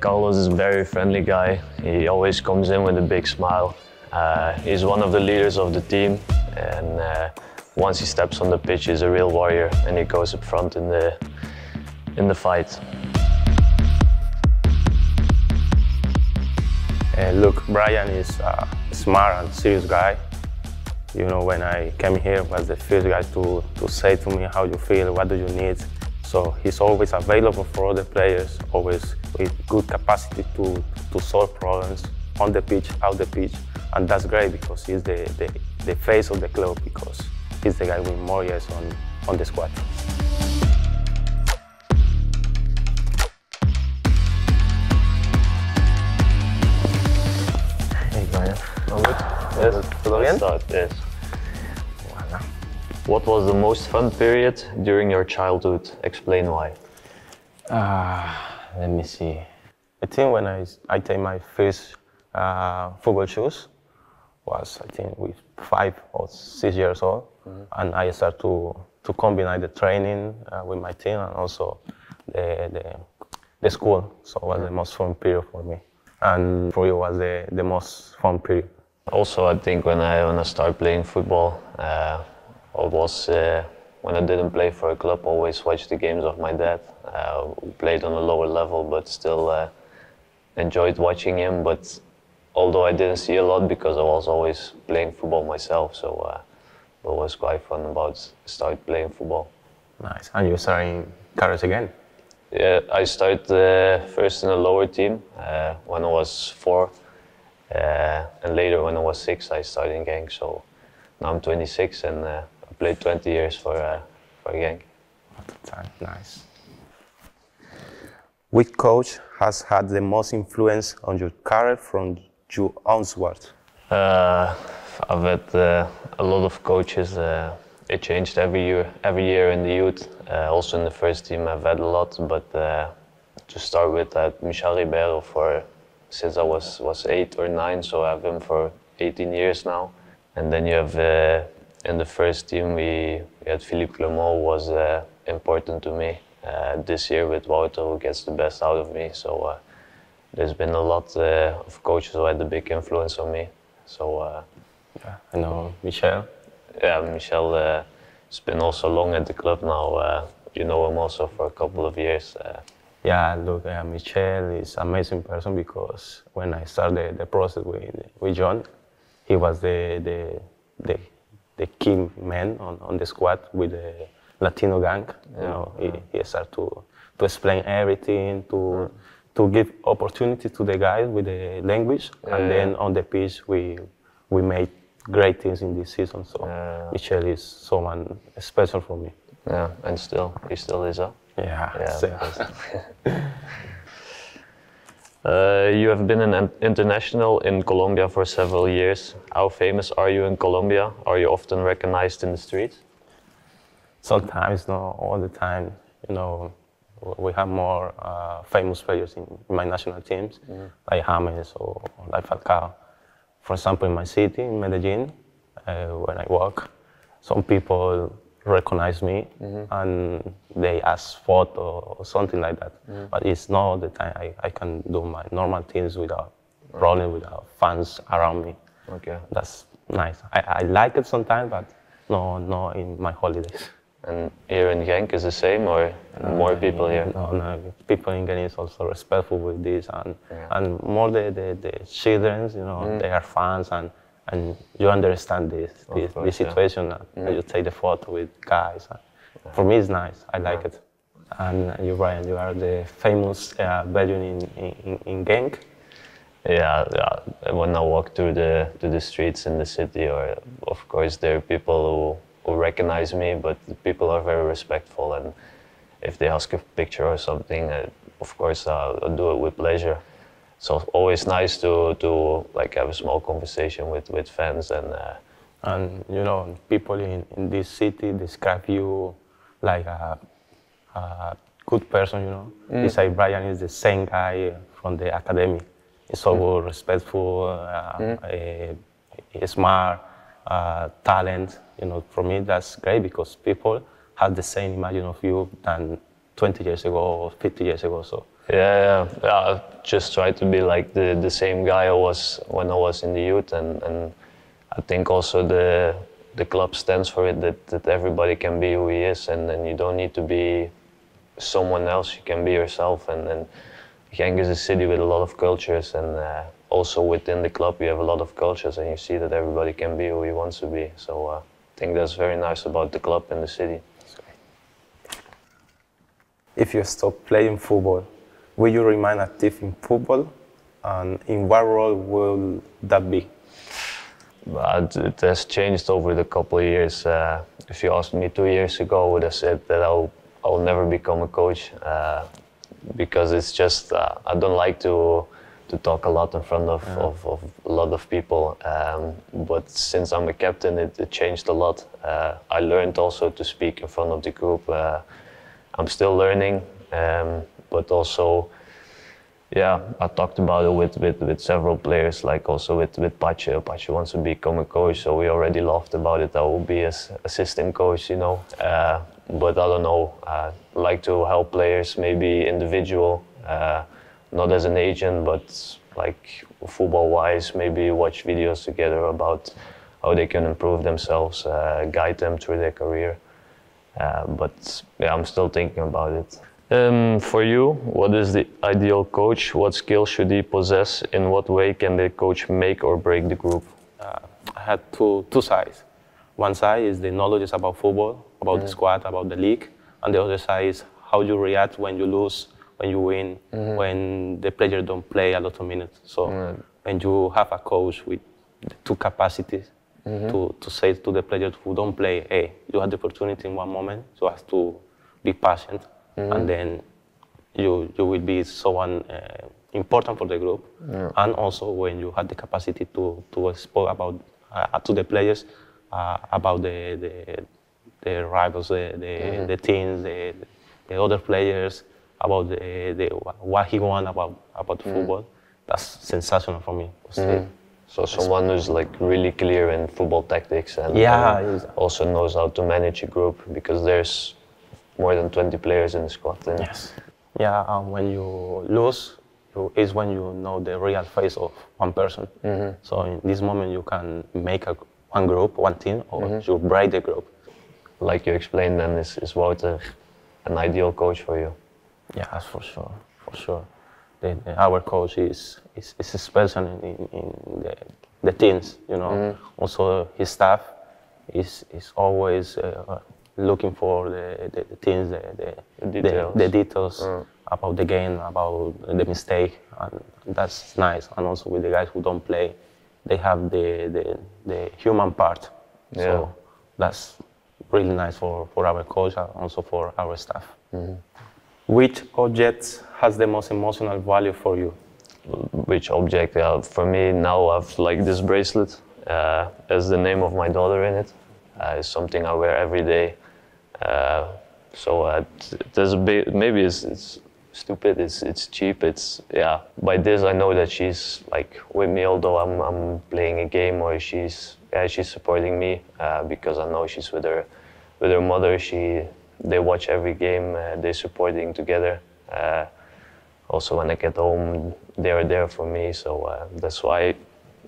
Carlos is a very friendly guy. He always comes in with a big smile. He's one of the leaders of the team, and once he steps on the pitch, he's a real warrior, and he goes up front in the fight. Look, Bryan is a smart and serious guy. You know, when I came here, was the first guy to say to me how you feel, what do you need. So he's always available for other players, always with good capacity to solve problems on the pitch, out the pitch. And that's great because he's the face of the club, because he's the guy with more years on the squad. Hey Bryan, all good? Yes. ¿Todo bien? Yes. Voilà. What was the most fun period during your childhood? Explain why. Let me see. I think when I take my first football shoes was, I think, with 5 or 6 years old, and I started to combine the training with my team and also the school. So it was the most fun period for me, and for you was the most fun period. Also, I think when I started playing football, it was when I didn't play for a club. Always watched the games of my dad. Who played on a lower level, but still enjoyed watching him. But although I didn't see a lot because I was always playing football myself, so it was quite fun about start playing football. Nice. And you starting KRC again? Yeah, I started first in a lower team when I was 4, and later when I was 6, I started in Genk. So now I'm 26 and I played 20 years for Genk. Nice. Which coach has had the most influence on your career from you onward? I've had a lot of coaches. It changed every year in the youth. Also in the first team I've had a lot, but to start with, I had Michel Ribeiro since I was 8 or 9, so I have him for 18 years now. And then you have in the first team we had Philippe Clement, who was important to me. This year with Wouter, who gets the best out of me. So there's been a lot of coaches who had a big influence on me. So yeah, I know Michel. Yeah, Michel has been also long at the club now. You know him also for a couple of years. Yeah, look, Michel is an amazing person, because when I started the process with John, he was the key man on the squad with the Latino gang. You know, he started to explain everything, to give opportunity to the guys with the language, and then on the pitch we made great things in this season. So Michel is someone special for me. Yeah, and he still is, huh? Yeah. You have been an international in Colombia for several years. How famous are you in Colombia? Are you often recognized in the streets? Sometimes, not all the time. You know, we have more famous players in my national teams, like James or like Falcao. For example, in my city, in Medellin, when I walk, some people recognize me and they ask photo or something like that. But it's not all the time. I can do my normal things without problem, without fans around me. Okay. That's nice. I like it sometimes, but no in my holidays. And here in Genk is the same, or more people here? No. People in Genk is also respectful with this, and more the children, you know, they are fans, and you understand this situation. You take the photo with guys. For me, it's nice. I like it. And you, Bryan, you are the famous Belgian in Genk. Yeah. When I walk through the streets in the city, or of course there are people who recognize me, but people are very respectful, and if they ask a picture or something, of course I'll do it with pleasure. So it's always nice to like have a small conversation with fans, and you know, people in this city describe you like a good person, you know. It's like Bryan is the same guy from the academy. He's so respectful, smart, talent. You know, for me that's great, because people have the same image of you than 20 years ago or 50 years ago. So I just try to be like the same guy I was when I was in the youth, and I think also the club stands for it, that everybody can be who he is, and you don't need to be someone else. You can be yourself, and Genk is a city with a lot of cultures, and also within the club you have a lot of cultures, and you see that everybody can be who he wants to be. So I think that's very nice about the club and the city. If you stop playing football, will you remain active in football, and in what role will that be? But it has changed over the couple of years. If you asked me 2 years ago, I would have said that I'll never become a coach, because it's just I don't like to talk a lot in front of a lot of people. But since I'm a captain, it changed a lot. I learned also to speak in front of the group. I'm still learning, but also, I talked about it with several players, like also with Pache. Pache wants to become a coach, so we already laughed about it. I will be as assistant coach, you know. But I don't know. I like to help players, maybe individual, not as an agent, but like football-wise, maybe watch videos together about how they can improve themselves, guide them through their career. But I'm still thinking about it. For you, what is the ideal coach? What skills should he possess? In what way can the coach make or break the group? I had two sides. One side is the knowledge about football, about the squad, about the league, and the other side is how you react when you lose, when you win, when the players don't play a lot of minutes. So when you have a coach with the two capacities, to say to the players who don't play, hey, you had the opportunity in one moment, so you have to be patient, and then you will be someone important for the group. And also when you have the capacity to speak about to the players about the rivals, the teams, the other players, about what he wants about football. That's sensational for me. So someone who's like really clear in football tactics and also knows how to manage a group, because there's more than 20 players in the squad. Yes. Yeah, when you lose, is when you know the real face of one person. So in this moment you can make one group, one team, or you break the group. Like you explained then, is Wouter an ideal coach for you? Yeah, for sure. Our coach is special in the teams, you know. Also his staff is always looking for the teams, the details about the game, about the mistake, and that's nice. And also with the guys who don't play, they have the human part. So that's really nice for our coach and also for our staff. Which object has the most emotional value for you? Which object? For me now, I've like this bracelet. Has the name of my daughter in it. It's something I wear every day. So there's a bit. Maybe it's stupid. It's cheap. By this I know that she's like with me, although I'm playing a game, or she's supporting me, because I know she's with her mother. They watch every game, they're supporting together. Also when I get home, they are there for me, so that's why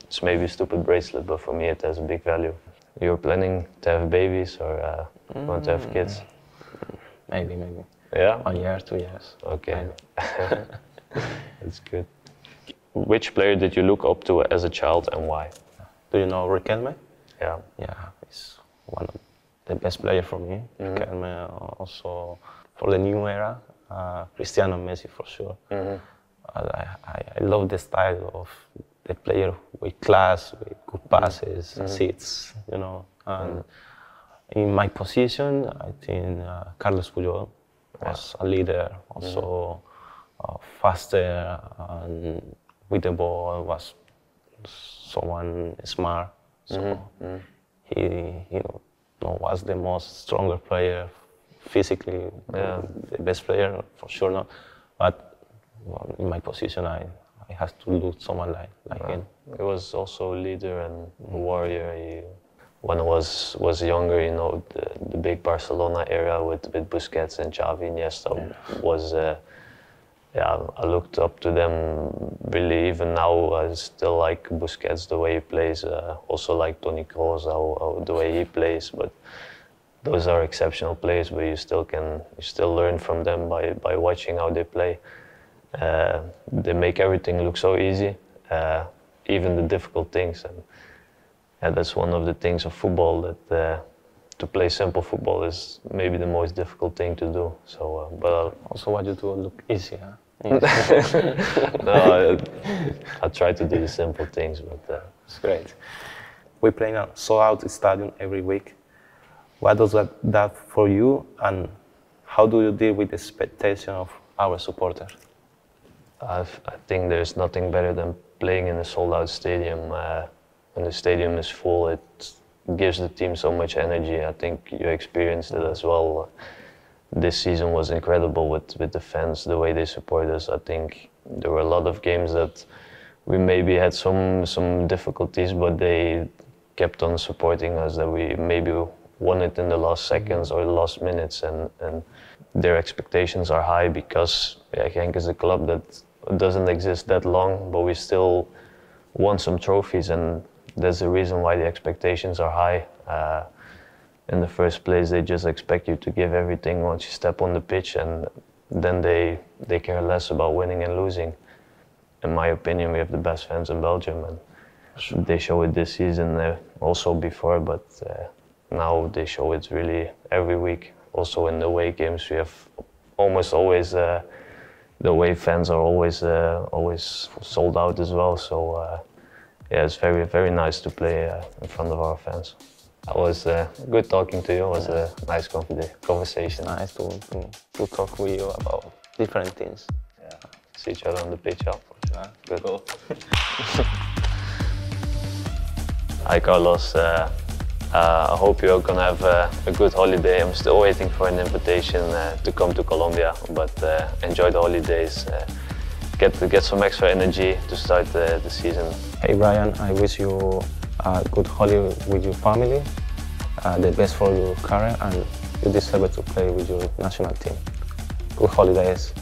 it's maybe a stupid bracelet, but for me it has a big value. You're planning to have babies, or want to have kids? Maybe. Yeah? 1 year, 2 years. Okay. That's good. Which player did you look up to as a child and why? Do you know Riquelme? Yeah. Yeah, he's one of the best player for me. Riquelme, also for the new era, Cristiano, Messi for sure. I love the style of the player with class, with good passes, assists, you know. And in my position, I think Carlos Puyol was a leader, also faster, and with the ball was someone smart. So he was the most stronger player physically, the best player for sure. Not, but in my position, I have to look someone like him. He was also a leader and a warrior. When I was younger, you know, the big Barcelona era with Busquets and Xavi, Iniesta was yeah, I looked up to them really. Even now, I still like Busquets, the way he plays. Also like Toni Kroos, the way he plays. But those are exceptional players, but you still learn from them by watching how they play. They make everything look so easy, even the difficult things. And that's one of the things of football, that to play simple football is maybe the most difficult thing to do. So, but Also, what you do look easy, huh? no, I try to do the simple things, but It's great. We play in a sold-out stadium every week. What does that for you, and how do you deal with the expectation of our supporters? I think there's nothing better than playing in a sold-out stadium. When the stadium is full, it gives the team so much energy. I think you experienced it as well. This season was incredible with the fans, the way they support us. I think there were a lot of games that we maybe had some difficulties, but they kept on supporting us, that we maybe won it in the last seconds or the last minutes, and their expectations are high because Genk is a club that doesn't exist that long, but we still won some trophies, and that's the reason why the expectations are high. In the first place, they just expect you to give everything once you step on the pitch, and then they care less about winning and losing. In my opinion, we have the best fans in Belgium, and they show it this season, also before, but now they show it really every week. Also in the away games, we have almost always the away fans are always sold out as well. So yeah, it's very, very nice to play in front of our fans. It was good talking to you. It was a nice conversation. Nice to talk with you about different things. Yeah. See each other on the pitch afterwards. Good. Cool. Hi Carlos. I hope you're gonna have a good holiday. I'm still waiting for an invitation to come to Colombia, but enjoy the holidays. Get some extra energy to start the season. Hey Bryan, I wish you a good holiday with your family, the best for your career, and you deserve to play with your national team. Good holidays.